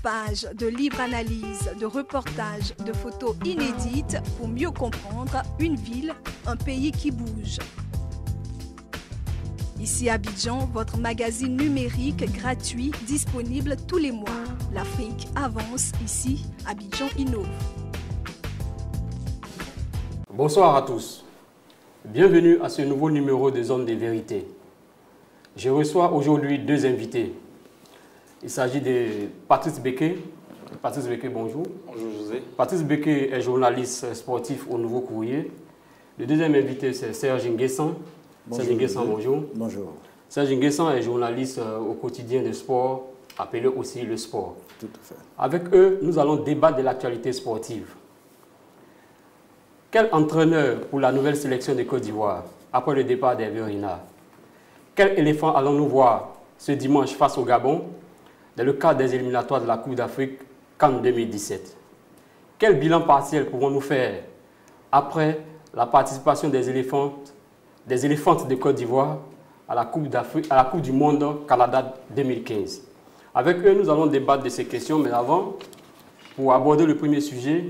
pages de livres analyses, de reportages, de photos inédites pour mieux comprendre une ville, un pays qui bouge. Ici Abidjan, votre magazine numérique gratuit disponible tous les mois. L'Afrique avance, ici Abidjan innove. Bonsoir à tous. Bienvenue à ce nouveau numéro de Zone des Vérités. Je reçois aujourd'hui deux invités. Il s'agit de Patrice Beké. Patrice Beké, bonjour. Bonjour José. Patrice Beké est journaliste sportif au Nouveau Courrier. Le deuxième invité, c'est Serge Nguessan. Serge Nguessan, bonjour. Bonjour. Serge Nguessan est journaliste au quotidien de sport, appelé aussi Le Sport. Tout à fait. Avec eux, nous allons débattre de l'actualité sportive. Quel entraîneur pour la nouvelle sélection de Côte d'Ivoire après le départ d'Hervé Renard? Quel éléphant allons-nous voir ce dimanche face au Gabon dans le cadre des éliminatoires de la Coupe d'Afrique CAN 2017? Quel bilan partiel pouvons-nous faire après la participation des éléphantes de Côte d'Ivoire à la Coupe du Monde Canada 2015? Avec eux, nous allons débattre de ces questions, mais avant, pour aborder le premier sujet,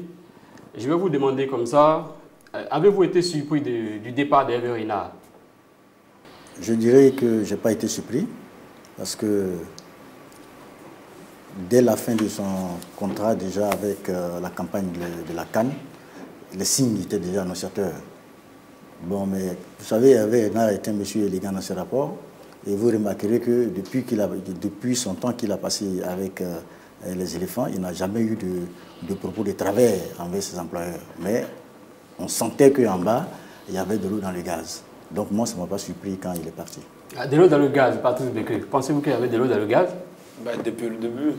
je vais vous demander comme ça, avez-vous été surpris du départ d'Hervé Renard? Je dirais que je n'ai pas été surpris parce que dès la fin de son contrat déjà avec la campagne de la CAN, les signes étaient déjà annonciateurs. Bon, mais vous savez, Hervé Renard était un monsieur élégant dans ses rapports et vous remarquerez que depuis son temps qu'il a passé avec les éléphants, il n'a jamais eu de propos de travers envers ses employeurs. Mais on sentait qu'en bas, il y avait de l'eau dans le gaz. Donc moi, ça ne m'a pas surpris quand il est parti. De l'eau dans le gaz, Patrice Beké. Pensez-vous qu'il y avait de l'eau dans le gaz? Depuis le début.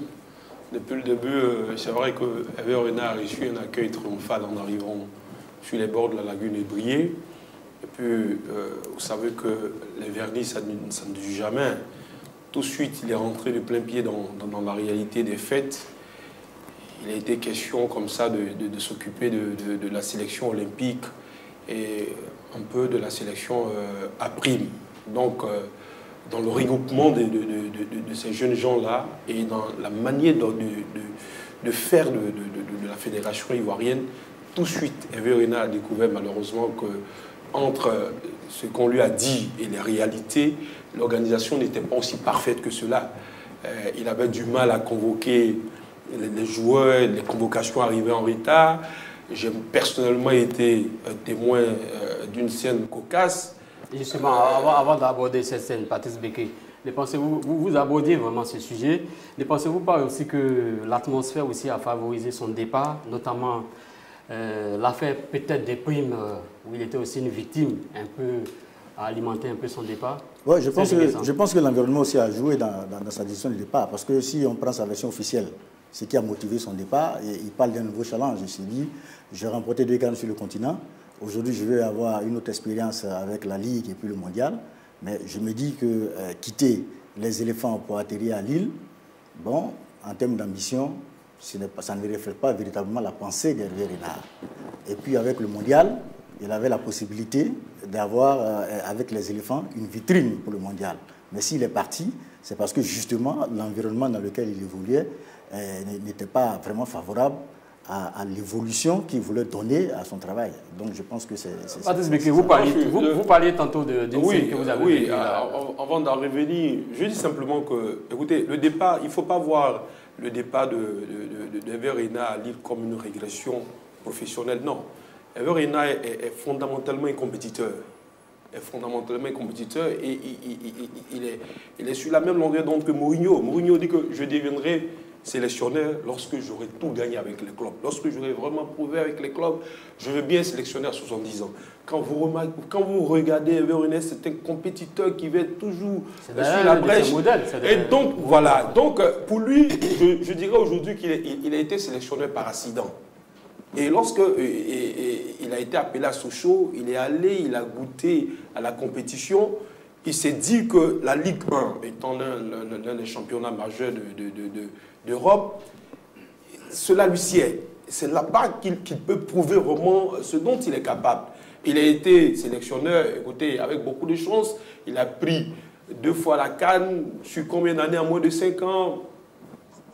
Depuis le début, c'est vrai que Hervé Renard a reçu un accueil triomphal en arrivant sur les bords de la lagune Ébrié. Et puis, vous savez que les vernis, ça ne dure jamais. Tout de suite, il est rentré de plein pied dans la réalité des fêtes. Il a été question comme ça de s'occuper de la sélection olympique et un peu de la sélection à prime. Donc, dans le regroupement de ces jeunes gens-là et dans la manière de faire de la fédération ivoirienne, tout de suite, Hervé Renard a découvert malheureusement que entre ce qu'on lui a dit et les réalités, l'organisation n'était pas aussi parfaite que cela. Il avait du mal à convoquer les joueurs, les convocations arrivaient en retard. J'ai personnellement été témoin d'une scène cocasse. Justement, avant d'aborder cette scène, Patrice Beké, vous abordiez vraiment ce sujet. Ne pensez-vous pas aussi que l'atmosphère aussi a favorisé son départ, notamment l'affaire peut-être des primes où il était aussi une victime, un peu à alimenter un peu son départ? Oui, je pense que l'environnement aussi a joué dans sa décision de départ, parce que si on prend sa version officielle, ce qui a motivé son départ, et il parle d'un nouveau challenge. Il s'est dit, j'ai remporté 2 CAN sur le continent, aujourd'hui je vais avoir une autre expérience avec la Ligue et puis le Mondial, mais je me dis que quitter les éléphants pour atterrir à Lille, bon, en termes d'ambition, ça ne reflète pas véritablement la pensée d'Hervé Renard. Et puis avec le Mondial, il avait la possibilité d'avoir, avec les éléphants, une vitrine pour le Mondial. Mais s'il est parti, c'est parce que justement, l'environnement dans lequel il évoluait n'était pas vraiment favorable à l'évolution qu'il voulait donner à son travail. Donc je pense que c'est... Patrice Beké, vous parliez tantôt d'une scène que vous avez vécue. Oui, avant d'en revenir, je dis simplement que, écoutez, le départ, il ne faut pas voir le départ d'Hervé Renard à Lille comme une régression professionnelle, non. Hervé Renard est fondamentalement un compétiteur. Et il est sur la même longueur d'onde que Mourinho. Mourinho dit que je deviendrai sélectionneur lorsque j'aurai tout gagné avec les clubs. Lorsque j'aurai vraiment prouvé avec les clubs, je veux bien sélectionner à 70 ans. Quand vous regardez Hervé Renard, c'est un compétiteur qui va toujours sur la brèche. Et donc, voilà. Donc, pour lui, je dirais aujourd'hui qu'il a été sélectionneur par accident. Et lorsque il a été appelé à Sochaux, il est allé, il a goûté à la compétition. Il s'est dit que la Ligue 1, étant l'un des championnats majeurs d'Europe, cela lui sied. C'est là-bas qu'il peut prouver vraiment ce dont il est capable. Il a été sélectionneur, écoutez, avec beaucoup de chance. Il a pris 2 fois la CAN, sur combien d'années? En moins de 5 ans.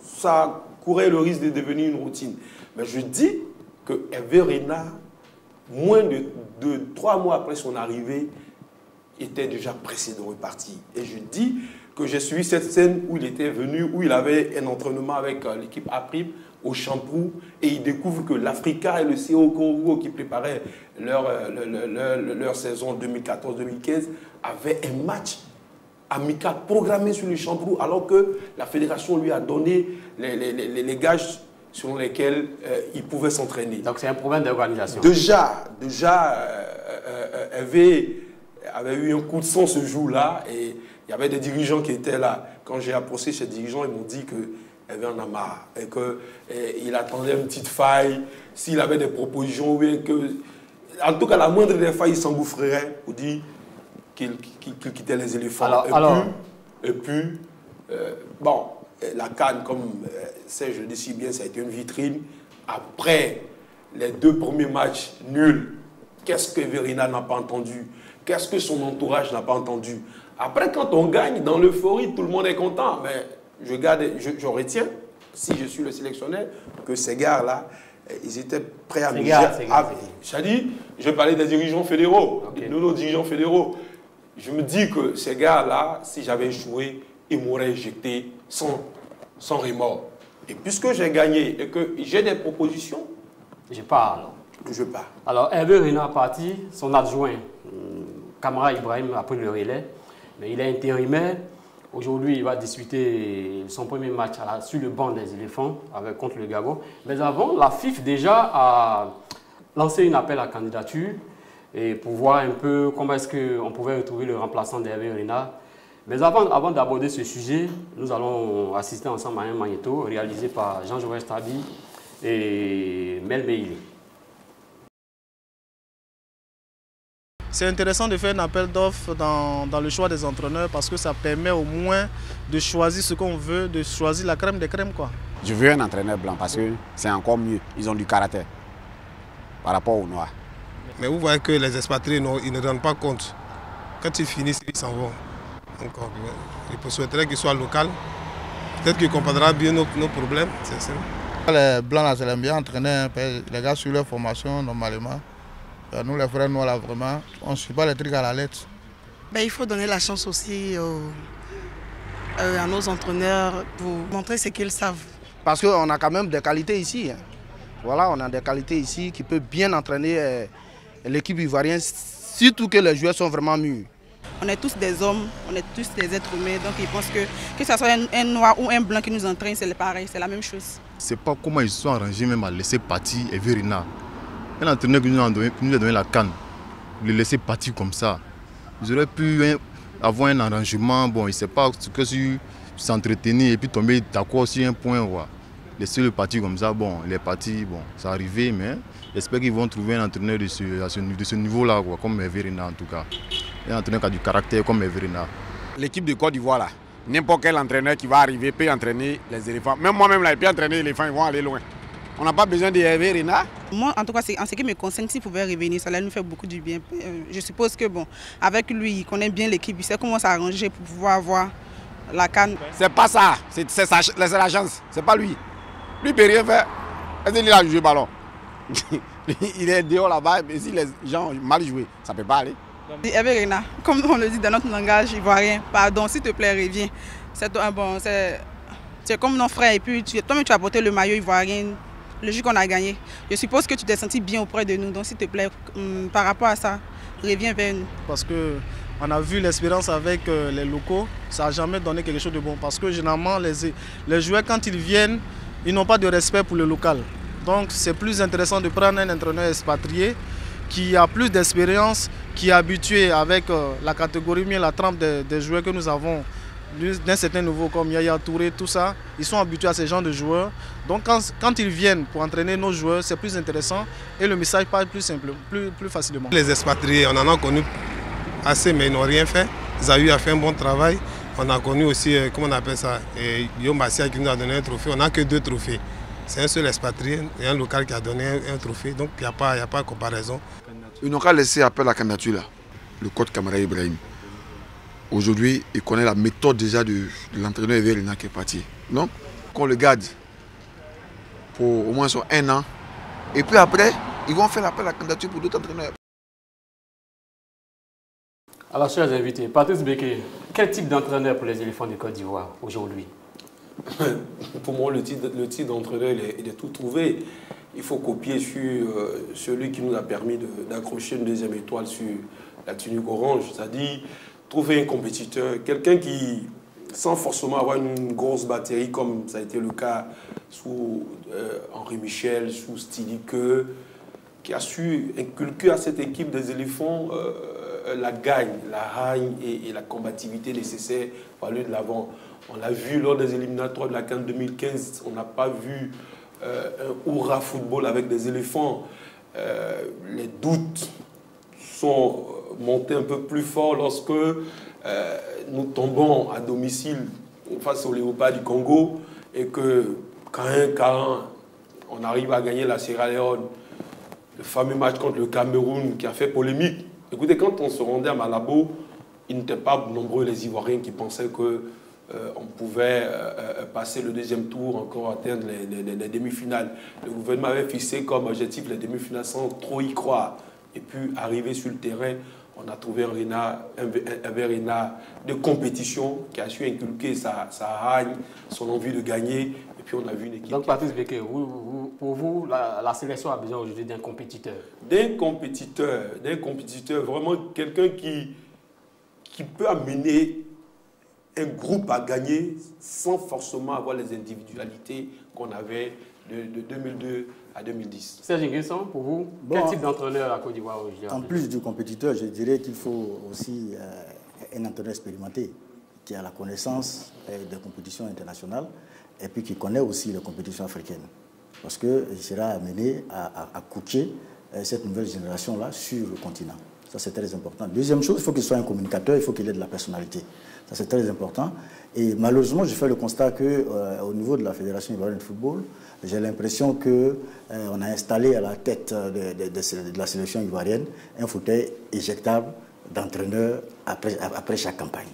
Ça courait le risque de devenir une routine. Mais je dis que Hervé Renard, moins de 3 mois après son arrivée, était déjà pressé de repartir. Et je dis que j'ai suivi cette scène où il était venu, où il avait un entraînement avec l'équipe A-Prime au Champrou, et il découvre que l'Africa et le CO Congo qui préparaient leur saison 2014-2015 avaient un match amical programmé sur le Champrou, alors que la fédération lui a donné les gages selon lesquels il pouvait s'entraîner. Donc c'est un problème d'organisation. Déjà Hervé avait eu un coup de sang ce jour-là, et il y avait des dirigeants qui étaient là. Quand j'ai approché ces dirigeants, ils m'ont dit qu'Hervé en a marre et qu'il attendait une petite faille. S'il avait des propositions, ou bien que, en tout cas, la moindre des failles, il s'engouffrerait pour dire qu'il quittait les éléphants. Bon, la CAN, comme je le dis si bien, ça a été une vitrine. Après les 2 premiers matchs nuls, qu'est-ce que Hervé Renard n'a pas entendu? Qu'est-ce que son entourage n'a pas entendu? Après, quand on gagne, dans l'euphorie, tout le monde est content. Mais je retiens, si je suis le sélectionneur, que ces gars-là, ils étaient prêts à me dire. Je parlais des dirigeants fédéraux, de nos dirigeants fédéraux. Je me dis que ces gars-là, si j'avais joué, ils m'auraient éjecté sans remords. Et puisque j'ai gagné et que j'ai des propositions, je pars. Alors, Hervé Renard parti, son adjoint, Camara Ibrahim, a pris le relais. Mais il est intérimaire. Aujourd'hui, il va disputer son premier match sur le banc des éléphants contre le Gabon. Mais avant, la FIF déjà a lancé un appel à candidature et pour voir un peu comment est-ce qu'on pouvait retrouver le remplaçant d'Hervé Renard. Mais avant d'aborder ce sujet, nous allons assister ensemble à un magnéto réalisé par Jean-Joël Stabi et Mel Beili. C'est intéressant de faire un appel d'offres dans le choix des entraîneurs parce que ça permet au moins de choisir ce qu'on veut, de choisir la crème des crèmes, quoi. Je veux un entraîneur blanc parce que c'est encore mieux. Ils ont du caractère par rapport aux Noirs. Mais vous voyez que les expatriés, ils ne rendent pas compte. Quand ils finissent, ils s'en vont. Donc, il souhaiterait qu'il soit local. Peut-être qu'il comprendra bien nos problèmes. Les blancs, là, c'est bien entraînés. Les gars suivent leur formation normalement. Nous, les frères noirs, là, vraiment, on ne suit pas les trucs à la lettre. Il faut donner la chance aussi à nos entraîneurs pour montrer ce qu'ils savent. Parce qu'on a quand même des qualités ici. Hein. Voilà, on a des qualités ici qui peuvent bien entraîner l'équipe ivoirienne, surtout que les joueurs sont vraiment mûrs. On est tous des hommes, on est tous des êtres humains, donc ils pensent que ce soit un noir ou un blanc qui nous entraîne, c'est pareil, c'est la même chose. Je ne sais pas comment ils se sont arrangés même à laisser partir Hervé Renard. Un entraîneur qui nous a donné la canne, le laisser partir comme ça. Ils auraient pu avoir un arrangement, bon, il ne sait pas ce que s'entretenir et puis tomber d'accord sur un point. Ouais. Laisser le partir comme ça, bon, il est parti, bon, ça arrivé, mais j'espère qu'ils vont trouver un entraîneur de ce niveau-là, comme Hervé Renard en tout cas. Un entraîneur qui a du caractère comme Hervé Renard. L'équipe de Côte d'Ivoire, là, n'importe quel entraîneur qui va arriver peut entraîner les éléphants. Même moi-même, là, il peut entraîner les éléphants, ils vont aller loin. On n'a pas besoin de Hervé Renard. Moi, en tout cas, en ce qui me concerne, s'il pouvait revenir, ça allait nous faire beaucoup du bien. Je suppose que, bon, avec lui, il connaît bien l'équipe, il sait comment s'arranger pour pouvoir avoir la canne. C'est pas ça, c'est la chance, c'est pas lui. Lui, il ne peut rien faire. Est-ce qu'il a joué le ballon? Il est dehors là-bas, mais si les gens ont mal joué, ça ne peut pas aller. Hervé Renard, comme on le dit dans notre langage ivoirien, pardon, s'il te plaît, reviens. C'est comme nos frères, et puis toi-même tu as porté le maillot ivoirien. Le jour qu'on a gagné, je suppose que tu t'es senti bien auprès de nous. Donc s'il te plaît, par rapport à ça, reviens vers nous. Parce qu'on a vu l'expérience avec les locaux, ça n'a jamais donné quelque chose de bon. Parce que généralement, les joueurs, quand ils viennent, ils n'ont pas de respect pour le local. Donc c'est plus intéressant de prendre un entraîneur expatrié qui a plus d'expérience, qui est habitué avec la catégorie, mais la trempe des joueurs que nous avons d'un certain niveau comme Yaya Touré, tout ça, ils sont habitués à ce genre de joueurs. Donc quand ils viennent pour entraîner nos joueurs, c'est plus intéressant et le message passe plus simple, plus facilement. Les expatriés, on en a connu assez, mais ils n'ont rien fait. Zayu a fait un bon travail. On a connu aussi, comment on appelle ça, Guillaume Bassia qui nous a donné un trophée. On n'a que 2 trophées. C'est un seul expatrié et un local qui a donné un trophée, donc il n'y a pas de comparaison. Ils n'ont qu'à laisser appel à la candidature là, le coach Camara Ibrahim. Aujourd'hui, il connaît la méthode déjà de l'entraîneur Hervé Renard qui est parti. Donc, qu'on le garde pour au moins sur 1 an. Et puis après, ils vont faire l'appel à la candidature pour d'autres entraîneurs. Alors, chers invités, Patrice Béké, quel type d'entraîneur pour les éléphants de Côte d'Ivoire aujourd'hui? Pour moi, le type d'entraîneur, il est tout trouvé. Il faut copier sur celui qui nous a permis d'accrocher une 2e étoile sur la tunique orange. C'est-à-dire trouver un compétiteur, quelqu'un qui, sans forcément avoir une grosse batterie, comme ça a été le cas sous Henri Michel, sous Stilique, qui a su inculquer à cette équipe des éléphants la gagne, la haine et la combativité nécessaire pour aller de l'avant. On l'a vu lors des éliminatoires de la CAN 2015, on n'a pas vu un hurrah football avec des éléphants. Les doutes sont montés un peu plus fort lorsque nous tombons à domicile face au Léopard du Congo et que quand on arrive à gagner la Sierra Leone, le fameux match contre le Cameroun qui a fait polémique. Écoutez, quand on se rendait à Malabo, il n'était pas nombreux les Ivoiriens qui pensaient qu'on pouvait passer le 2e tour, encore atteindre les demi-finales. Le gouvernement avait fixé comme objectif les demi-finales sans trop y croire. Et puis, arrivé sur le terrain, on a trouvé un Verena de compétition qui a su inculquer sa haine, son envie de gagner. Et puis, on a vu une équipe. Donc, Patrice Béké, pour vous, la sélection a besoin aujourd'hui d'un compétiteur. D'un compétiteur, vraiment quelqu'un qui peut amener un groupe à gagner sans forcément avoir les individualités qu'on avait de 2002 à 2010. Serge Nguessan, pour vous, quel type d'entraîneur à Côte d'Ivoire aujourd'hui? En plus du compétiteur, je dirais qu'il faut aussi un entraîneur expérimenté qui a la connaissance des compétitions internationales et puis qui connaît aussi les compétitions africaines. Parce qu'il sera amené à coacher cette nouvelle génération-là sur le continent. Ça, c'est très important. Deuxième chose, il faut qu'il soit un communicateur, il faut qu'il ait de la personnalité. Ça, c'est très important. Et malheureusement, je fais le constat qu'au niveau de la Fédération ivoirienne de football, j'ai l'impression qu'on a installé à la tête de la sélection ivoirienne un fauteuil éjectable d'entraîneur après chaque campagne.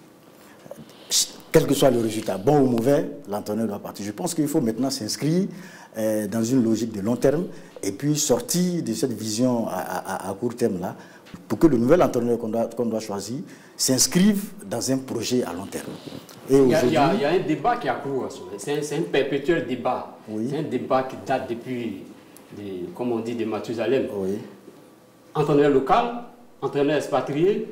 Quel que soit le résultat, bon ou mauvais, l'entraîneur doit partir. Je pense qu'il faut maintenant s'inscrire dans une logique de long terme et puis sortir de cette vision à court terme-là pour que le nouvel entraîneur qu'on doit choisir s'inscrive dans un projet à long terme. Et il y a un débat qui a cours. C'est un perpétuel débat. Oui. C'est un débat qui date depuis, comme on dit, des Mathusalem. Oui. Entraîneur local, entraîneur expatrié,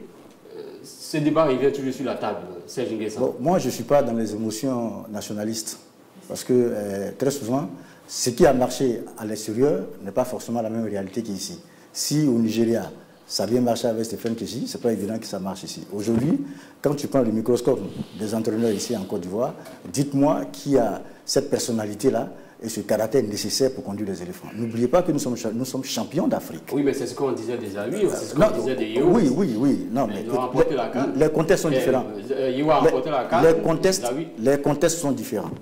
ce débat revient toujours sur la table, Serge Nguessan. Bon, moi, je ne suis pas dans les émotions nationalistes. Parce que très souvent, ce qui a marché à l'extérieur n'est pas forcément la même réalité qu'ici. Si au Nigeria, ça vient marcher avec Stéphane Keshi, ce n'est pas évident que ça marche ici. Aujourd'hui, quand tu prends le microscope des entraîneurs ici en Côte d'Ivoire, dites-moi qui a cette personnalité-là et ce caractère nécessaire pour conduire les éléphants. N'oubliez pas que nous sommes champions d'Afrique. Oui, mais c'est ce qu'on disait déjà, oui, c'est ce qu'on disait des Yéo. Oui. Non, mais les contextes sont différents. Yéo a remporté la CAN. Les contextes sont différents.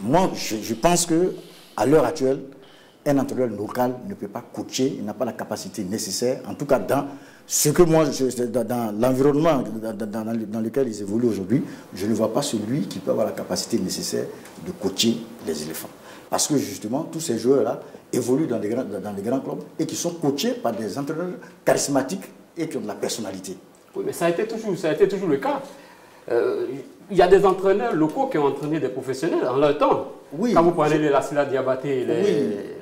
Moi, je pense qu'à l'heure actuelle, un entraîneur local ne peut pas coacher, il n'a pas la capacité nécessaire, en tout cas dans ce que moi, dans l'environnement dans lequel ils évoluent aujourd'hui, je ne vois pas celui qui peut avoir la capacité nécessaire de coacher les éléphants. Parce que justement, tous ces joueurs-là évoluent dans les grands clubs et qui sont coachés par des entraîneurs charismatiques et qui ont de la personnalité. Oui, mais ça a été toujours le cas. Il y a des entraîneurs locaux qui ont entraîné des professionnels en leur temps. Oui, quand vous prenez les Lassila Diabaté,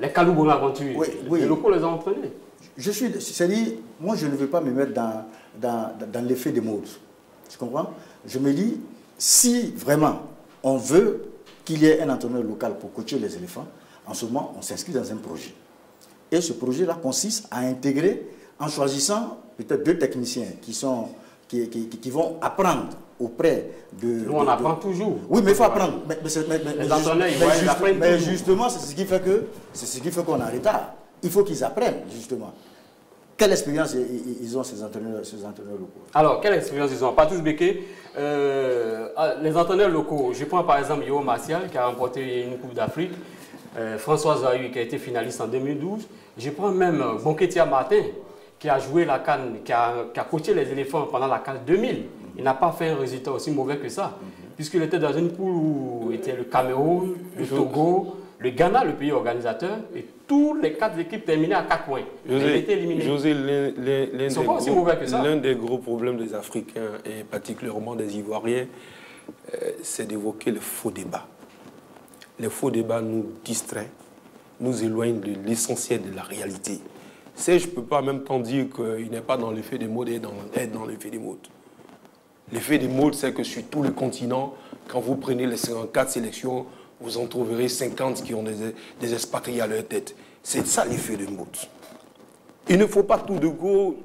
les Kalou Bonaventure, les locaux les ont entraînés. C'est-à-dire, moi je ne veux pas me mettre dans l'effet des modes. Tu comprends? Je me dis, si vraiment on veut qu'il y ait un entraîneur local pour coacher les éléphants, en ce moment on s'inscrit dans un projet. Et ce projet-là consiste à intégrer, en choisissant peut-être 2 techniciens qui vont apprendre auprès de... Nous, on apprend toujours. Oui, mais il faut apprendre. Mais justement, c'est ce qui fait qu'on est en retard. Il faut qu'ils apprennent, justement. Quelle expérience ils ont, ces entraîneurs locaux? Alors, quelle expérience ils ont? Patrice Béké, les entraîneurs locaux, je prends par exemple Yo Martial, qui a remporté une Coupe d'Afrique, François Zahou, qui a été finaliste en 2012. Je prends même Bonketia Martin, qui a joué la CAN, qui a coaché les éléphants pendant la CAN 2000. Il n'a pas fait un résultat aussi mauvais que ça, puisqu'il était dans une poule où était le Cameroun, le Togo, Le Ghana, le pays organisateur, et tous les 4 équipes terminaient à 4 points. José, l'un des gros problèmes des Africains, et particulièrement des Ivoiriens, c'est d'évoquer le faux débat. Les faux débats nous distraient, nous éloignent de l'essentiel de la réalité. Je ne peux pas en même temps dire qu'il n'est pas dans l'effet des modes et être dans l'effet des modes. L'effet des modes, c'est que sur tout le continent, quand vous prenez les 54 sélections, vous en trouverez 50 qui ont des expatriés à leur tête. C'est ça l'effet des modes. Il ne faut pas tout de go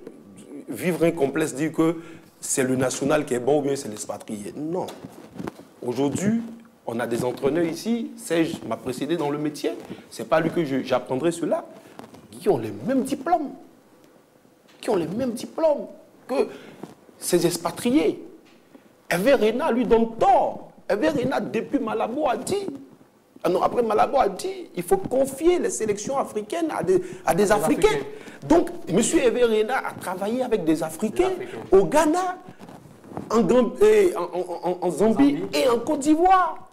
vivre un complexe, dire que c'est le national qui est bon ou bien c'est l'expatrié. Non. Aujourd'hui, on a des entraîneurs ici, Serge m'a précédé dans le métier, ce n'est pas lui que j'apprendrai cela, qui ont les mêmes diplômes. Qui ont les mêmes diplômes que ces expatriés. Hervé Renard lui donne tort. Hervé Renard, depuis Malabo, a dit, après Malabo a dit, il faut confier les sélections africaines à des Africains. Donc, M. Hervé Renard a travaillé avec des Africains au Ghana, en Zambie et en Côte d'Ivoire.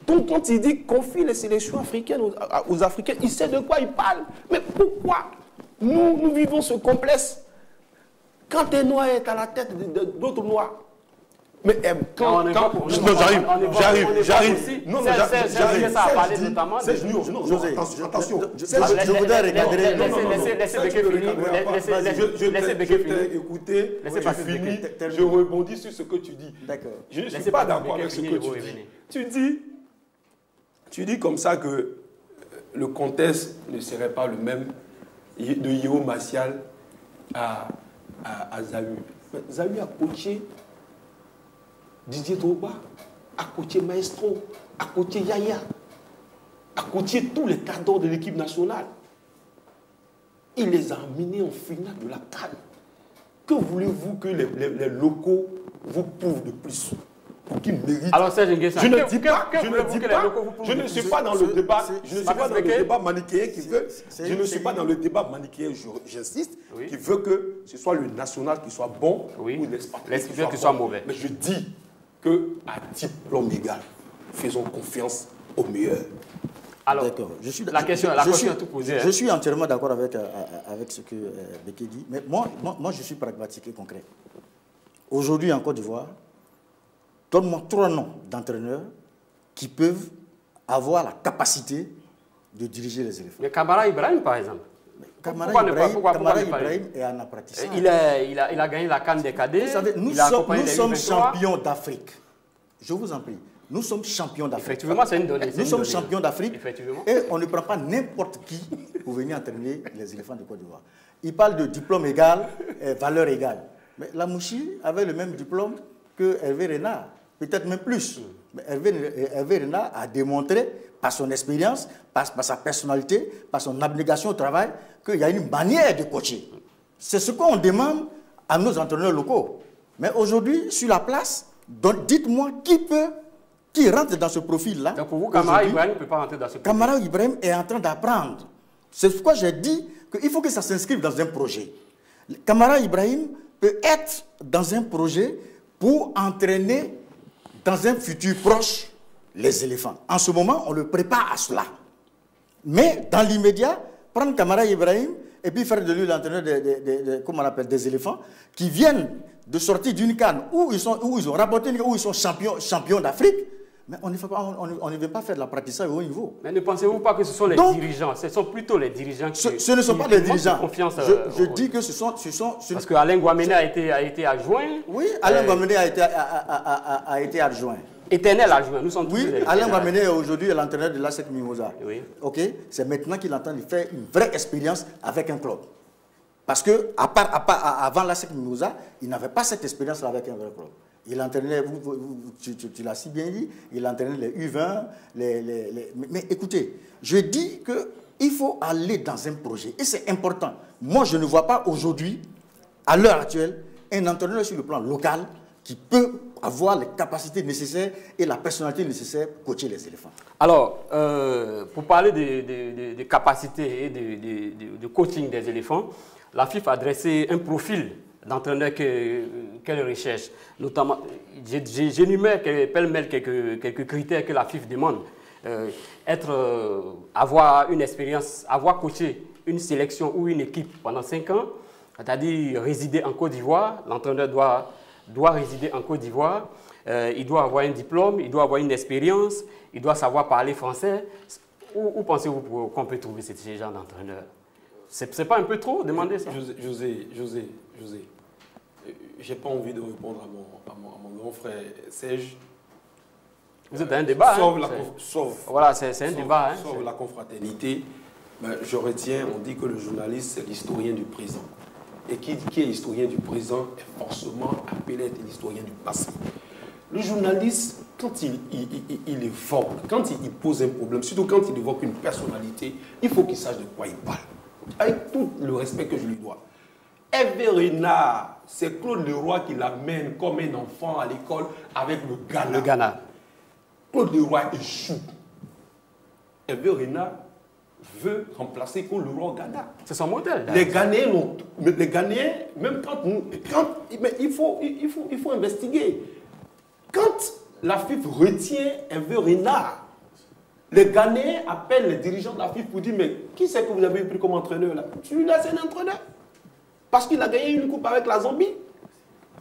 Donc, quand il dit confie les sélections africaines aux Africains, il sait de quoi il parle. Mais pourquoi nous vivons ce complexe? Quand un noir est à la tête d'autres noirs, mais quand j'arrive. Non, j'arrive. Ça a parlé notamment de... Attention. Je voudrais regarder... Laissez Béquet finir. Écoutez, je rebondis sur ce que tu dis. D'accord. Je ne suis pas d'accord avec ce que tu dis. Tu dis comme ça que le contexte ne serait pas le même de Yeo Martial à Zahu. Zahu a coaché Didier Drogba, a coaché Maestro, a coaché Yaya, a coaché tous les cadres de l'équipe nationale. Il les a amenés en finale de la CAN. Que voulez-vous que les locaux vous prouvent de plus? Alors, Serge Nguessa, je ne dis pas, je ne suis pas dans le débat, manichéen qui veut, je ne suis pas dans le débat manichéen, j'insiste, qui veut que ce soit le national qui soit bon ou l'expatrié qui soit mauvais. Mais je dis qu'à diplôme égal, faisons confiance au meilleur. Alors, la question est tout posée. Je suis entièrement d'accord avec ce que Béquet dit, mais moi, je suis pragmatique et concret. Aujourd'hui, en Côte d'Ivoire, donne-moi 3 noms d'entraîneurs qui peuvent avoir la capacité de diriger les éléphants. Mais Kamara Ibrahim, par exemple. Kamara Ibrahim est un apprentissage. Il a gagné la CAN des cadets. Vous savez, nous sommes champions d'Afrique. Je vous en prie. Nous sommes champions d'Afrique. Effectivement, c'est une donnée. Nous sommes champions d'Afrique. Et on ne prend pas n'importe qui pour venir entraîner les éléphants de Côte d'Ivoire. Il parle de diplôme égal, valeur égale. Mais Lamouchi avait le même diplôme que Hervé Renard. Peut-être même plus. Mais Hervé Renard a démontré par son expérience, par sa personnalité, par son abnégation au travail, qu'il y a une manière de coacher. C'est ce qu'on demande à nos entraîneurs locaux. Mais aujourd'hui, sur la place, dites-moi qui rentre dans ce profil-là. Donc pour vous, Kamara Ibrahim ne peut pas rentrer dans ce profil. Kamara Ibrahim est en train d'apprendre. C'est pourquoi j'ai dit qu'il faut que ça s'inscrive dans un projet. Kamara Ibrahim peut être dans un projet pour entraîner dans un futur proche les éléphants. En ce moment, on le prépare à cela. Mais dans l'immédiat, prendre Kamara Ibrahim et puis faire de lui l'entraîneur des éléphants qui viennent de sortir d'une CAN où ils ont rapporté où ils sont champions d'Afrique. Mais on ne veut pas faire de l'apprentissage au haut niveau. Mais ne pensez-vous pas que ce sont les dirigeants? Ce sont plutôt les dirigeants qui... Ce ne sont pas les dirigeants. Je dis que ce sont... Parce que Alain Guamene a été adjoint. Oui, Alain Guamene a été adjoint. Éternel adjoint, nous sommes tous. Oui, Alain Guamene est aujourd'hui l'entraîneur de l'ASEC Mimosa. Oui. Ok, c'est maintenant qu'il est en train de faire une vraie expérience avec un club. Parce que avant l'ASEC Mimosa, il n'avait pas cette expérience-là avec un vrai club. Il entraînait, tu l'as si bien dit, il entraînait les U20, mais écoutez, je dis qu'il faut aller dans un projet, et c'est important. Moi, je ne vois pas aujourd'hui, à l'heure actuelle, un entraîneur sur le plan local qui peut avoir les capacités nécessaires et la personnalité nécessaire pour coacher les éléphants. Alors, pour parler des capacités et de coaching des éléphants, la FIFA a dressé un profil d'entraîneurs qu'elle recherche. Notamment, j'énumère pêle-mêle quelques critères que la FIFA demande. avoir une expérience, avoir coaché une sélection ou une équipe pendant 5 ans, c'est-à-dire résider en Côte d'Ivoire, l'entraîneur doit résider en Côte d'Ivoire, il doit avoir un diplôme, il doit avoir une expérience, il doit savoir parler français. Où pensez-vous qu'on peut trouver ce genre d'entraîneur? C'est pas un peu trop demander ça? José, j'ai pas envie de répondre à mon grand frère Serge. Vous êtes dans un débat. Voilà, c'est un débat. Sauf la confraternité, ben, je retiens, on dit que le journaliste, c'est l'historien du présent. Et qui est historien du présent est forcément appelé à être l'historien du passé. Le journaliste, quand il évoque, quand il pose un problème, surtout quand il évoque une personnalité, il faut qu'il sache de quoi il parle. Avec tout le respect que je lui dois. Hervé Renard, c'est Claude Leroy qui l'amène comme un enfant à l'école avec le Ghana. Le Ghana. Claude Leroy échoue. Hervé Renard veut remplacer Claude Leroy au Ghana. C'est son modèle. Les Ghanéens, même mais il faut investiguer. Quand la FIF retient Hervé Renard, les Ghanéens appellent les dirigeants de la FIF pour dire, mais qui c'est que vous avez pris comme entraîneur là? Celui-là, c'est un entraîneur. Parce qu'il a gagné une coupe avec la Zambie.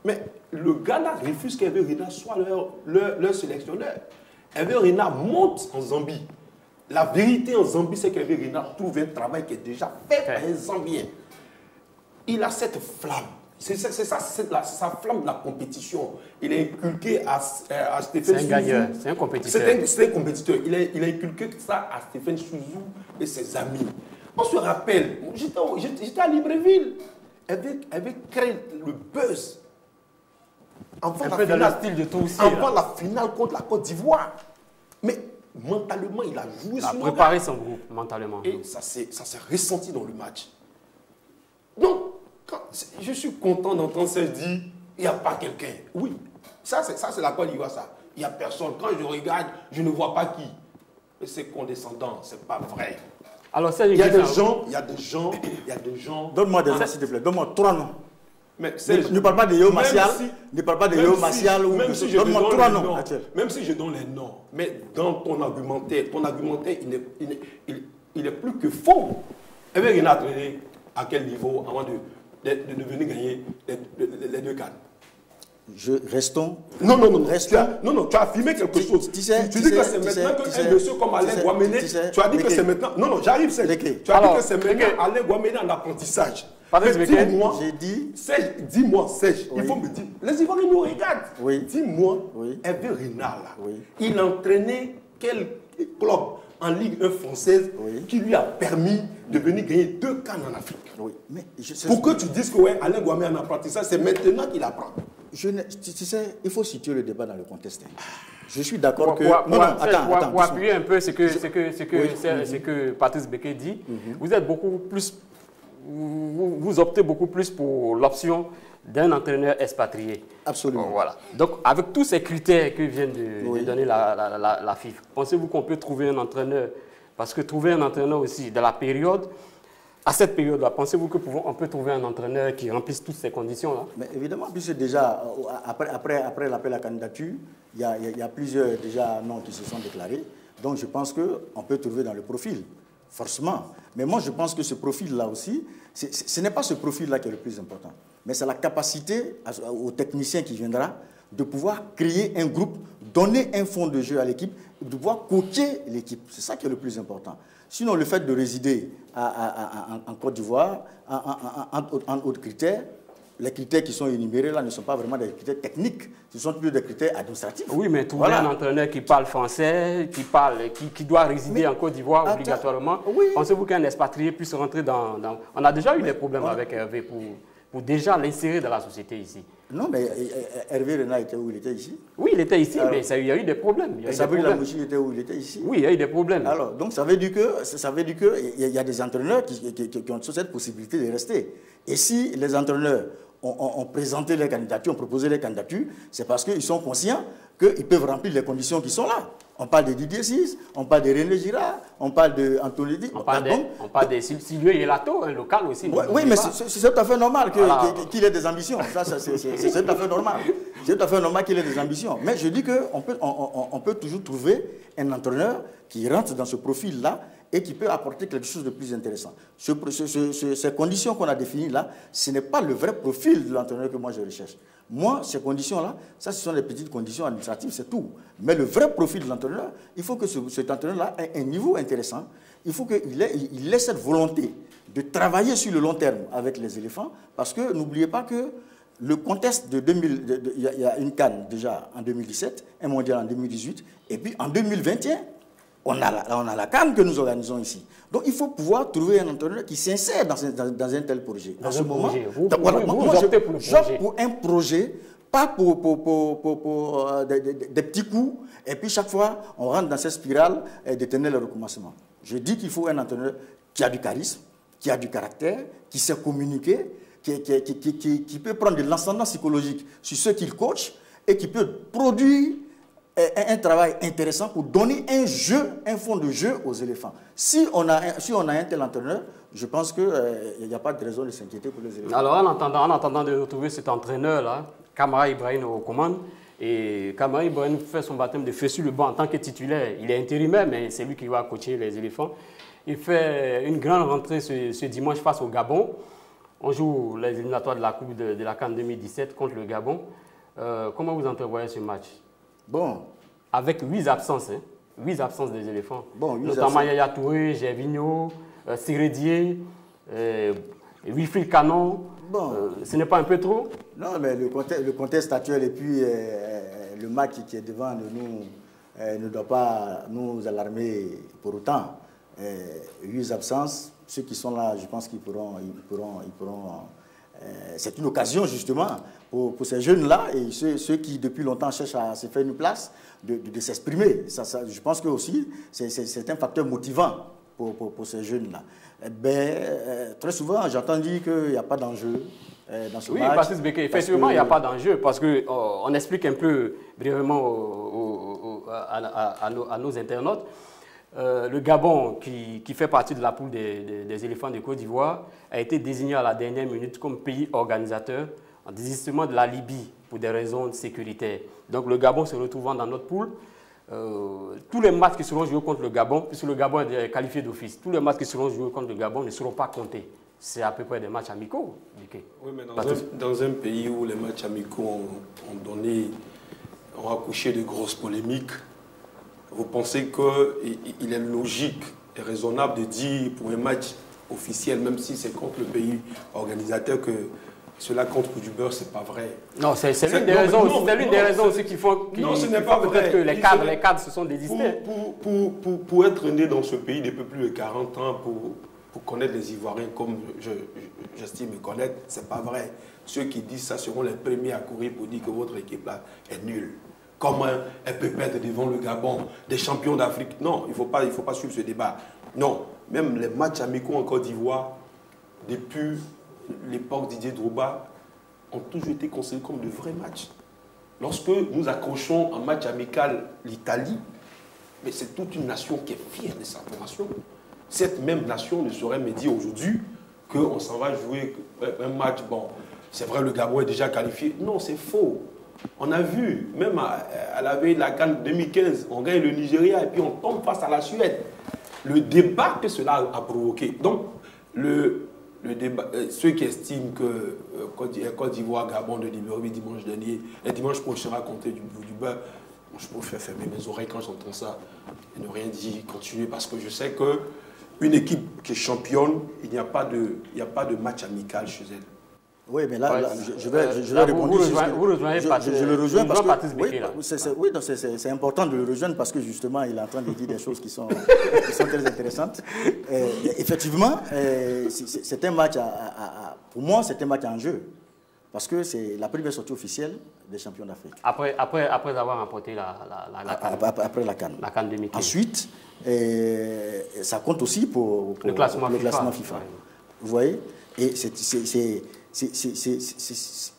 Mais le Ghana refuse qu'Hervé Renard soit leur sélectionneur. Hervé Renard monte en Zambie. La vérité en Zambie, c'est qu'Hervé Renard trouve un travail qui est déjà fait par un Zambien. Il a cette flamme. C'est sa flamme de la compétition. Il a inculqué à Stéphane Souzou. C'est un gagneur, c'est un compétiteur. C'est un compétiteur. Il a inculqué ça à Stéphane Souzou et ses amis. On se rappelle, j'étais à Libreville. Elle créé le buzz. Avant la finale contre la Côte d'Ivoire. Mais mentalement, il a joué sur le préparé son groupe, mentalement. Et ça s'est ressenti dans le match. Donc, je suis content d'entendre ça dire, il n'y a pas quelqu'un. Oui, ça c'est la Côte d'Ivoire, ça. Il n'y a personne. Quand je regarde, je ne vois pas qui. Mais c'est condescendant, c'est pas vrai. Alors, il y a des gens. Donne-moi des noms, s'il te plaît. Donne-moi 3 noms. Mais ne parle pas de Yeo Martial. Ne parle pas de Yeo Martial ou de si donne-moi 3 noms. Même si je donne les noms, mais dans ton argumentaire, il est plus que faux. Hervé Renard a traîné à quel niveau avant de venir gagner les 2 cannes? Restons. Non, tu as affirmé quelque chose. Tu dis que c'est maintenant qu'un monsieur comme Alain Guaméné, tu as dit que c'est maintenant. Non, j'arrive, Serge. Tu as dit que c'est maintenant Alain Guaméné en apprentissage. Dis-moi, Serge, il faut me dire. Les Ivoiriens nous regardent. Oui. Dis-moi, Hervé Renard, là, il entraînait quel club en Ligue 1 française qui lui a permis de venir gagner 2 cannes en Afrique? Pour que tu dises que Alain Guaméné en apprentissage, c'est maintenant qu'il apprend. Tu sais, il faut situer le débat dans le contexte. Je suis d'accord que... Attends. Pour appuyer un peu ce que Patrice Béquet dit, vous êtes beaucoup plus... Vous optez beaucoup plus pour l'option d'un entraîneur expatrié. Absolument. Voilà. Donc, avec tous ces critères que vient de donner la FIFA, pensez-vous qu'on peut trouver un entraîneur? Parce que trouver un entraîneur aussi, de la période... À cette période-là, pensez-vous qu'on peut trouver un entraîneur qui remplisse toutes ces conditions-là? Mais évidemment, puisque déjà, après l'appel à candidature, il y a plusieurs déjà noms qui se sont déclarés. Donc je pense qu'on peut trouver dans le profil, forcément. Mais moi, je pense que ce profil-là aussi, ce n'est pas ce profil-là qui est le plus important. Mais c'est la capacité au technicien qui viendra de pouvoir créer un groupe, donner un fond de jeu à l'équipe, de pouvoir coacher l'équipe. C'est ça qui est le plus important. Sinon, le fait de résider en Côte d'Ivoire, en autres critères, les critères qui sont énumérés là ne sont pas vraiment des critères techniques, ce sont plus des critères administratifs. Oui, mais trouver un entraîneur qui parle français, qui doit résider en Côte d'Ivoire obligatoirement, pensez-vous qu'un expatrié puisse rentrer dans... On a déjà eu des problèmes avec Hervé pour déjà l'insérer dans la société ici. Non, mais Hervé Renard était où? Il était ici? Oui, il était ici, mais il y a eu des problèmes. Sabri Lamouchi était où? Il était ici? Oui, il y a eu des problèmes. Alors, donc ça veut dire qu'il y a des entraîneurs qui ont cette possibilité de rester. Et si les entraîneurs ont présenté les candidatures, ont proposé les candidatures, c'est parce qu'ils sont conscients qu'ils peuvent remplir les conditions qui sont là. On parle de Didier Sis, on parle de René Girard, on parle d'Anthony Di. On parle de Silvio Yelato, un local aussi. Oui, mais c'est tout à fait normal qu'il ait des ambitions. Ça, c'est tout à fait normal. C'est tout à fait normal qu'il ait des ambitions. Mais je dis qu'on peut toujours trouver un entraîneur qui rentre dans ce profil-là et qui peut apporter quelque chose de plus intéressant. Ces conditions qu'on a définies là, ce n'est pas le vrai profil de l'entraîneur que moi je recherche. Moi, ces conditions-là, ça, ce sont des petites conditions administratives, c'est tout. Mais le vrai profil de l'entraîneur, il faut que cet entraîneur-là ait un niveau intéressant. Il faut qu'il ait cette volonté de travailler sur le long terme avec les éléphants, parce que n'oubliez pas que le contexte de 2000, il y a une CAN déjà en 2017, un mondial en 2018, et puis en 2021, on a la CAN que nous organisons ici. Donc il faut pouvoir trouver un entraîneur qui s'insère dans un tel projet. Dans ce moment, j'opte pour un projet, pas pour des petits coups, et puis chaque fois, on rentre dans cette spirale d'éternel recommencement. Je dis qu'il faut un entraîneur qui a du charisme, qui a du caractère, qui sait communiquer, qui peut prendre de l'ascendant psychologique sur ceux qu'il coach et qui peut produire un travail intéressant pour donner un fond de jeu aux éléphants. Si on a un tel entraîneur, je pense qu'il n'y a pas de raison de s'inquiéter pour les éléphants. Alors, en attendant de retrouver cet entraîneur-là, Kamara Ibrahim aux commandes, et Kamara Ibrahim fait son baptême de feu sur le banc en tant que titulaire. Il est intérimaire, mais c'est lui qui va coacher les éléphants. Il fait une grande rentrée ce dimanche face au Gabon. On joue les éliminatoires de la Coupe de la CAN 2017 contre le Gabon. Comment vous entrevoyez ce match? Bon. Avec 8 absences, 8 absences des éléphants. Bon, notamment Yaya Touré, Gervinho, Siredier, Wilfried Canon. Bon. Ce n'est pas un peu trop? Non, mais le contexte actuel et puis le match qui est devant nous ne doit pas nous alarmer pour autant. 8 absences, ceux qui sont là, je pense qu'ils pourront c'est une occasion justement pour ces jeunes-là et ceux qui depuis longtemps cherchent à se faire une place de s'exprimer. Je pense que aussi c'est un facteur motivant pour ces jeunes-là. Très souvent, j'entends dire qu'il n'y a pas d'enjeu dans ce match. Oui, Patrice Béquet, effectivement, il n'y a pas d'enjeu parce qu'on explique un peu brièvement à nos internautes. Le Gabon, qui fait partie de la poule des éléphants de Côte d'Ivoire, a été désigné à la dernière minute comme pays organisateur en désistement de la Libye pour des raisons sécuritaires. Donc le Gabon se retrouvant dans notre poule, tous les matchs qui seront joués contre le Gabon, puisque le Gabon est qualifié d'office, tous les matchs qui seront joués contre le Gabon ne seront pas comptés. C'est à peu près des matchs amicaux. Oui, mais dans un pays où les matchs amicaux ont accouché de grosses polémiques, vous pensez qu'il est logique et raisonnable de dire pour un match officiel, même si c'est contre le pays organisateur, que cela compte pour du beurre, c'est pas vrai. Non, c'est l'une des raisons aussi. C'est l'une des raisons aussi qu'il faut. Non, ce n'est pas vrai. Peut-être que les cadres se sont désistés. Pour être né dans ce pays depuis plus de 40 ans, pour connaître les Ivoiriens comme j'estime connaître, c'est pas vrai. Ceux qui disent ça seront les premiers à courir pour dire que votre équipe là est nulle. Comment elle peut perdre devant le Gabon, des champions d'Afrique? Non, il faut pas suivre ce débat. Non, même les matchs amicaux en Côte d'Ivoire, depuis l'époque Didier Drogba, ont toujours été considérés comme de vrais matchs. Lorsque nous accrochons en match amical l'Italie, mais c'est toute une nation qui est fière de sa nation. Cette même nation ne saurait me dire aujourd'hui qu'on s'en va jouer un match. Bon, c'est vrai, le Gabon est déjà qualifié. Non, c'est faux. On a vu, même à la veille de la CAN 2015, on gagne le Nigeria et puis on tombe face à la Suède. Le débat que cela a provoqué. Donc, le débat, ceux qui estiment que Côte d'Ivoire, Gabon de Libéry dimanche dernier, et dimanche prochain raconter du beurre, je préfère fermer mes oreilles quand j'entends ça et ne rien dire, continuer, parce que je sais qu'une équipe qui est championne, il n'y a pas de match amical chez elle. Oui, mais là, je vais répondre. Vous rejoignez je le rejoins parce que oui, c'est important de le rejoindre parce que justement, il est en train de dire des choses qui sont très intéressantes. Effectivement, c'est un match pour moi, c'est un match en jeu parce que c'est la première sortie officielle des champions d'Afrique. Après avoir remporté après la CAN. La CAN 2015. Ensuite, ça compte aussi pour le classement FIFA. Vous voyez? Et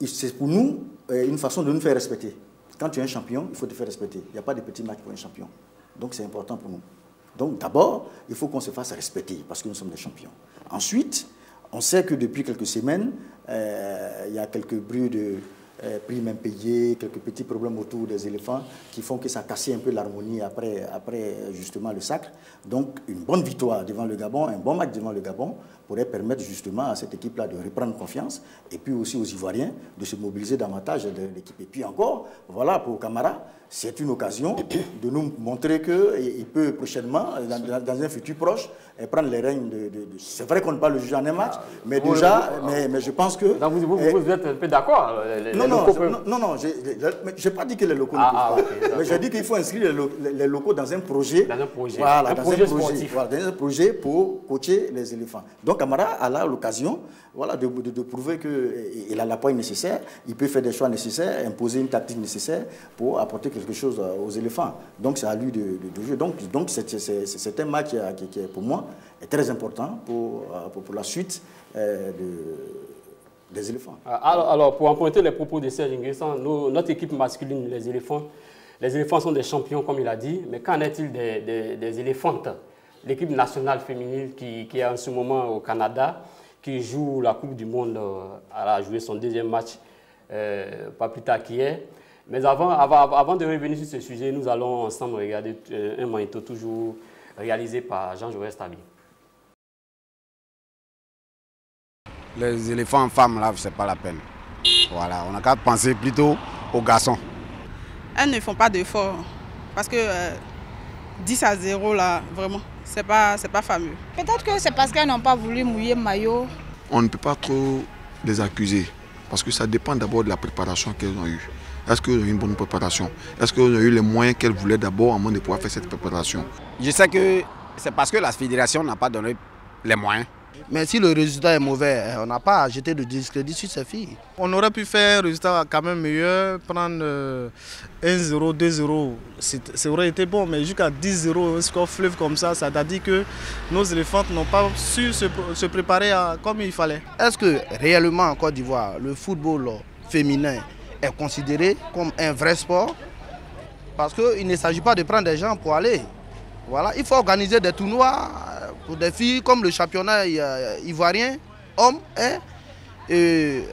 c'est pour nous une façon de nous faire respecter. Quand tu es un champion, il faut te faire respecter. Il n'y a pas de petits matchs pour un champion. Donc c'est important pour nous. Donc d'abord, il faut qu'on se fasse respecter parce que nous sommes des champions. Ensuite, on sait que depuis quelques semaines, il y a quelques bruits de primes impayées, quelques petits problèmes autour des éléphants qui font que ça casse un peu l'harmonie après justement le sacre. Donc une bonne victoire devant le Gabon, un bon match devant le Gabon pourrait permettre justement à cette équipe-là de reprendre confiance et puis aussi aux Ivoiriens de se mobiliser davantage de l'équipe. Et puis encore, voilà, pour Camara, c'est une occasion de nous montrer qu'il peut prochainement, dans un futur proche, prendre les règnes c'est vrai qu'on ne peut pas le juger en un match, mais déjà, mais je pense que... Donc vous êtes un peu d'accord? Non, je n'ai pas dit que les locaux ne peuvent pas. Mais j'ai dit qu'il faut inscrire les locaux dans un projet. Dans un projet. Voilà, dans un projet pour coacher les éléphants. Donc Camara a là l'occasion de prouver qu'il a l'appui nécessaire, il peut faire des choix nécessaires, imposer une tactique nécessaire pour apporter quelque chose aux éléphants. Donc c'est à lui de jouer. Donc c'est un match qui est pour moi est très important pour la suite des éléphants. Alors, pour emprunter les propos de Serge Nguessan, notre équipe masculine, les éléphants sont des champions, comme il a dit, mais qu'en est-il des éléphantes? L'équipe nationale féminine qui est en ce moment au Canada, qui joue la Coupe du Monde, elle a joué son deuxième match, pas plus tard qu'hier. Mais avant de revenir sur ce sujet, nous allons ensemble regarder un magnéto toujours réalisé par Jean-Joël Stabi. Les éléphants en femmes, là, c'est pas la peine. Voilà, on a qu'à penser plutôt aux garçons. Elles ne font pas d'efforts parce que 10-0, là, vraiment, c'est pas fameux. Peut-être que c'est parce qu'elles n'ont pas voulu mouiller maillot. On ne peut pas trop les accuser parce que ça dépend d'abord de la préparation qu'elles ont eue. Est-ce qu'elles ont eu une bonne préparation? Est-ce qu'elles ont eu les moyens qu'elles voulaient d'abord avant de pouvoir faire cette préparation? Je sais que c'est parce que la fédération n'a pas donné les moyens. Mais si le résultat est mauvais, on n'a pas à jeter de discrédit sur ces filles. On aurait pu faire un résultat quand même meilleur, prendre 1-0, 2-0, ça aurait été bon, mais jusqu'à 10-0, un score fleuve comme ça, ça a dit que nos éléphantes n'ont pas su se préparer comme il fallait. Est-ce que réellement en Côte d'Ivoire, le football féminin est considéré comme un vrai sport? Parce qu'il ne s'agit pas de prendre des gens pour aller. Voilà, il faut organiser des tournois pour des filles comme le championnat ivoirien, hommes. Et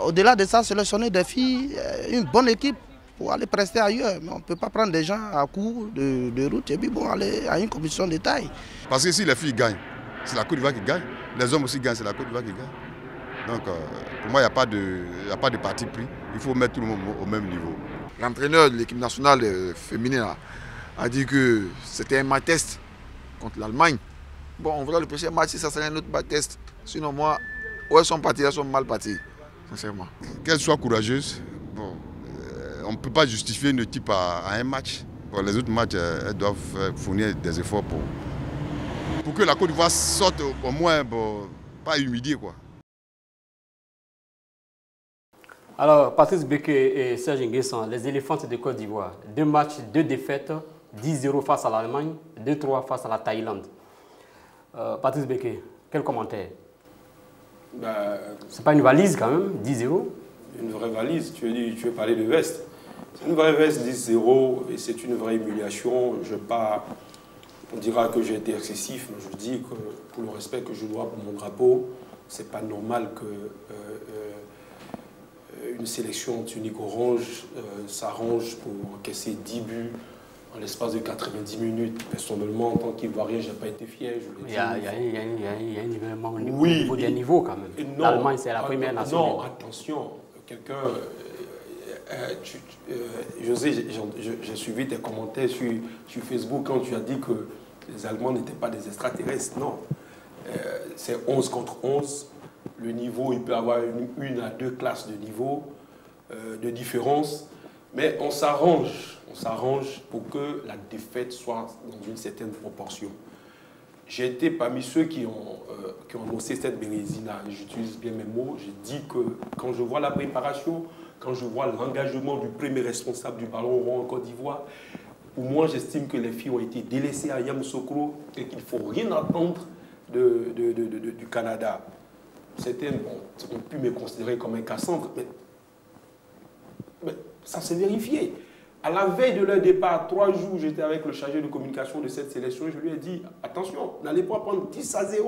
au-delà de ça, sélectionner des filles, une bonne équipe pour aller prester ailleurs. Mais on ne peut pas prendre des gens à court de route et puis bon, aller à une compétition de taille. Parce que si les filles gagnent, c'est la Côte d'Ivoire qui gagne. Les hommes aussi gagnent, c'est la Côte d'Ivoire qui gagne. Donc pour moi, il n'y a pas de parti pris. Il faut mettre tout le monde au même niveau. L'entraîneur de l'équipe nationale féminine a dit que c'était un match test contre l'Allemagne. Bon, on verra le prochain match si ça sera un autre match test. Sinon, moi, où elles sont parties, elles sont mal parties, sincèrement. Qu'elles soient courageuses, bon, on ne peut pas justifier une équipe à un match. Bon, les autres matchs, elles doivent fournir des efforts pour que la Côte d'Ivoire sorte au moins, bon, pas humiliée, quoi. Alors, Patrice Béquet et Serge Nguessan, les éléphantes de Côte d'Ivoire, 2 matchs, 2 défaites, 10-0 face à l'Allemagne, 2-3 face à la Thaïlande. Patrice Béquet, quel commentaire? C'est pas une valise quand même, 10-0? Une vraie valise, tu veux parler de veste. C'est une vraie veste, 10-0, et c'est une vraie humiliation. On dira que j'ai été excessif, mais je dis que pour le respect que je dois pour mon drapeau, c'est pas normal que une sélection tunique orange s'arrange pour encaisser 10 buts en l'espace de 90 minutes. Personnellement, en tant qu'Ivoirien, je n'ai pas été fier. Il y a un nivellement au niveau des niveaux quand même. L'Allemagne, c'est la première nation. Non, attention, quelqu'un... José, j'ai suivi tes commentaires sur Facebook quand tu as dit que les Allemands n'étaient pas des extraterrestres. Non, c'est 11 contre 11. Le niveau, il peut y avoir une à 2 classes de niveau de différence. Mais on s'arrange pour que la défaite soit dans une certaine proportion. J'ai été parmi ceux qui ont annoncé cette bérésina. J'utilise bien mes mots. J'ai dit que quand je vois la préparation, quand je vois l'engagement du premier responsable du ballon rond en Côte d'Ivoire, pour moi, j'estime que les filles ont été délaissées à Yamoussoukro et qu'il ne faut rien attendre du Canada. Certains ont pu me considérer comme un Cassandre, mais ça s'est vérifié. À la veille de leur départ, 3 jours, j'étais avec le chargé de communication de cette sélection. Je lui ai dit, attention, n'allez pas prendre 10-0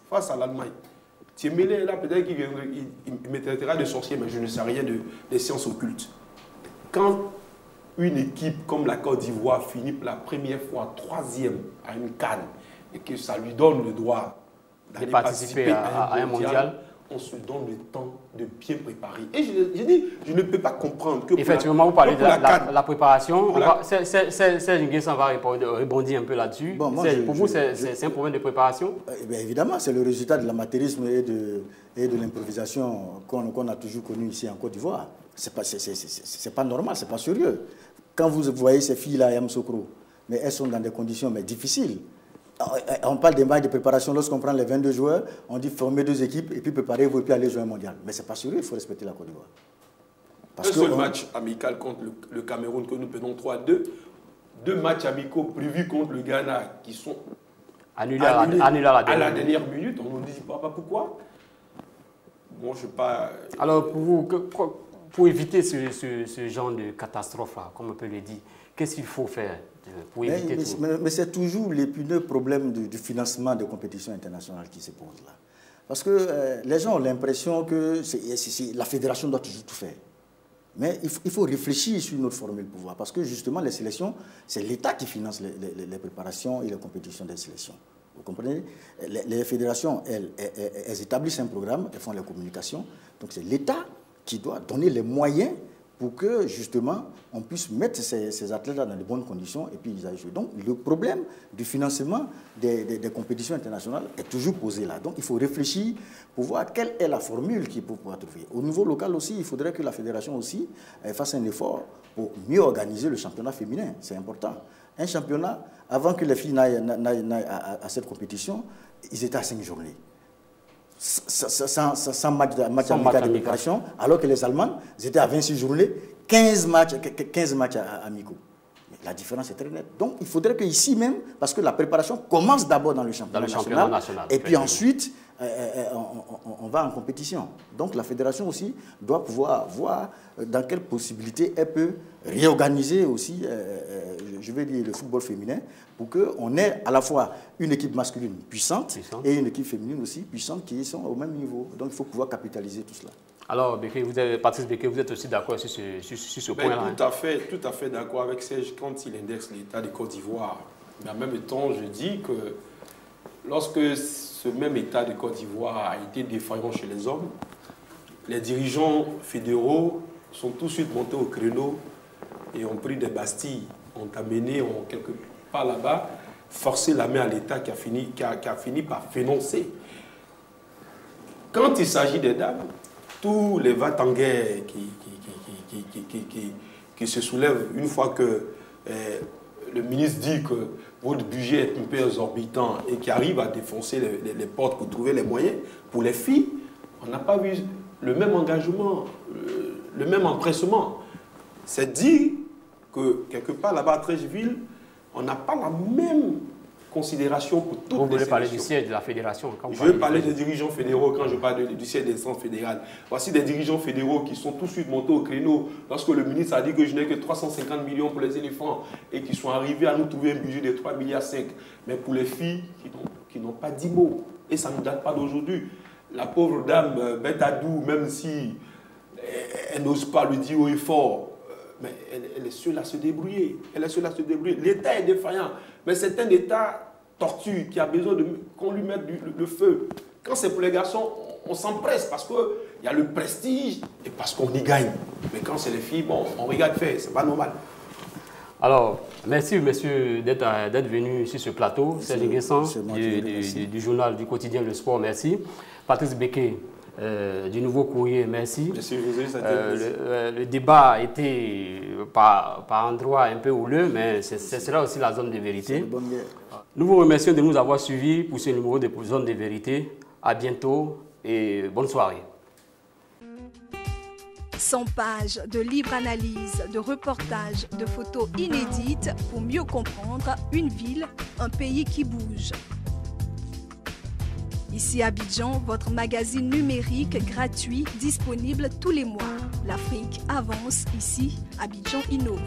face à l'Allemagne. Thiemele, là, peut-être qu'il me traitera de sorcier, mais je ne sais rien des sciences occultes. Quand une équipe comme la Côte d'Ivoire finit pour la première fois 3e à une CAN et que ça lui donne le droit d'aller participer à un mondial, on se donne le temps de bien préparer. Et je dis, je ne peux pas comprendre que... Effectivement, vous parlez de la préparation. Serge Nguessan va rebondir un peu là-dessus. Bon, pour vous, c'est un problème de préparation? Évidemment, c'est le résultat de l'amateurisme et de l'improvisation qu'on a toujours connu ici en Côte d'Ivoire. C'est pas normal, c'est pas sérieux. Quand vous voyez ces filles-là à Yamoussoukro, mais elles sont dans des conditions difficiles. On parle des matchs de préparation, lorsqu'on prend les 22 joueurs, on dit former 2 équipes et puis préparez-vous et puis aller jouer un mondial. Mais ce n'est pas sérieux, il faut respecter la Côte d'Ivoire. Un seul match amical contre le Cameroun que nous prenons 3-2, 2 matchs amicaux prévus contre le Ghana qui sont annulés à la dernière minute. On ne dit pas pourquoi. Bon, je ne sais pas... Alors, pour éviter ce genre de catastrophe-là, comme on peut le dire, qu'est-ce qu'il faut faire pour éviter tout? Mais c'est toujours l'épineux problème du financement des compétitions internationales qui se pose là. Parce que les gens ont l'impression que la fédération doit toujours tout faire. Mais il faut réfléchir sur notre formule de pouvoir. Parce que justement, les sélections, c'est l'État qui finance les préparations et les compétitions des sélections. Vous comprenez? Les fédérations, elles établissent un programme, elles font les communications. Donc c'est l'État qui doit donner les moyens pour que, justement, on puisse mettre ces athlètes-là dans de bonnes conditions et puis ils aillent jouer. Donc, le problème du financement des compétitions internationales est toujours posé là. Donc, il faut réfléchir pour voir quelle est la formule qu'il faut pouvoir trouver. Au niveau local aussi, il faudrait que la fédération aussi fasse un effort pour mieux organiser le championnat féminin. C'est important. Un championnat, avant que les filles n'aillent à cette compétition, ils étaient à 5 journées. Sans match amical de préparation, alors que les Allemands étaient à 26 journées, 15 matchs amicaux. La différence est très nette. Donc il faudrait qu'ici même, parce que la préparation commence d'abord dans le championnat national, et puis ensuite on va en compétition. Donc la fédération aussi doit pouvoir voir dans quelle possibilité elle peut réorganiser aussi, je vais dire, le football féminin, pour qu'on ait à la fois une équipe masculine puissante et une équipe féminine aussi puissante qui sont au même niveau. Donc il faut pouvoir capitaliser tout cela. Alors, Patrice Béké, vous êtes aussi d'accord sur ce point-là? Tout à fait d'accord avec Serge quand il indexe l'état de Côte d'Ivoire. Mais en même temps, je dis que lorsque ce même état de Côte d'Ivoire a été défaillant chez les hommes, les dirigeants fédéraux sont tout de suite montés au créneau et ont pris des bastilles, ont amené quelque part là-bas, forcé la main à l'État qui a fini par financer. Quand il s'agit des dames, tous les va-t-en-guerre qui se soulèvent une fois que le ministre dit que votre budget est un peu exorbitant et qui arrive à défoncer les portes pour trouver les moyens, pour les filles, on n'a pas vu le même engagement, le même empressement. C'est dire que quelque part là-bas à Treichville, on n'a pas la même considération pour toutes les sélections. Vous voulez parler du siège de la fédération? Je veux parler des dirigeants fédéraux quand je parle du siège des instances fédérales. Voici des dirigeants fédéraux qui sont tout de suite montés au créneau lorsque le ministre a dit que je n'ai que 350 millions pour les éléphants et qui sont arrivés à nous trouver un budget de 3,5 milliards. Mais pour les filles qui n'ont pas 10 mots, et ça ne date pas d'aujourd'hui. La pauvre dame Betadou, même si elle n'ose pas le dire haut et fort, mais elle est seule à se débrouiller. L'État est défaillant. Mais c'est un État tortue qui a besoin qu'on lui mette le feu. Quand c'est pour les garçons, on s'empresse parce qu'il y a le prestige et parce qu'on y gagne. Mais quand c'est les filles, bon, on regarde faire, c'est pas normal. Alors, merci monsieur d'être venu sur ce plateau. Serge Nguessan du journal, du quotidien Le Sport, merci. Patrice Béké, du Nouveau Courrier, merci. Merci José, ça le débat a été par endroits un peu houleux, mais c'est là aussi la zone de vérité. Nous vous remercions de nous avoir suivis pour ce numéro de Zone de Vérité. À bientôt et bonne soirée. 100 pages de livres analyses, de reportages, de photos inédites pour mieux comprendre une ville, un pays qui bouge. Ici Abidjan, votre magazine numérique gratuit disponible tous les mois. L'Afrique avance, ici Abidjan innove.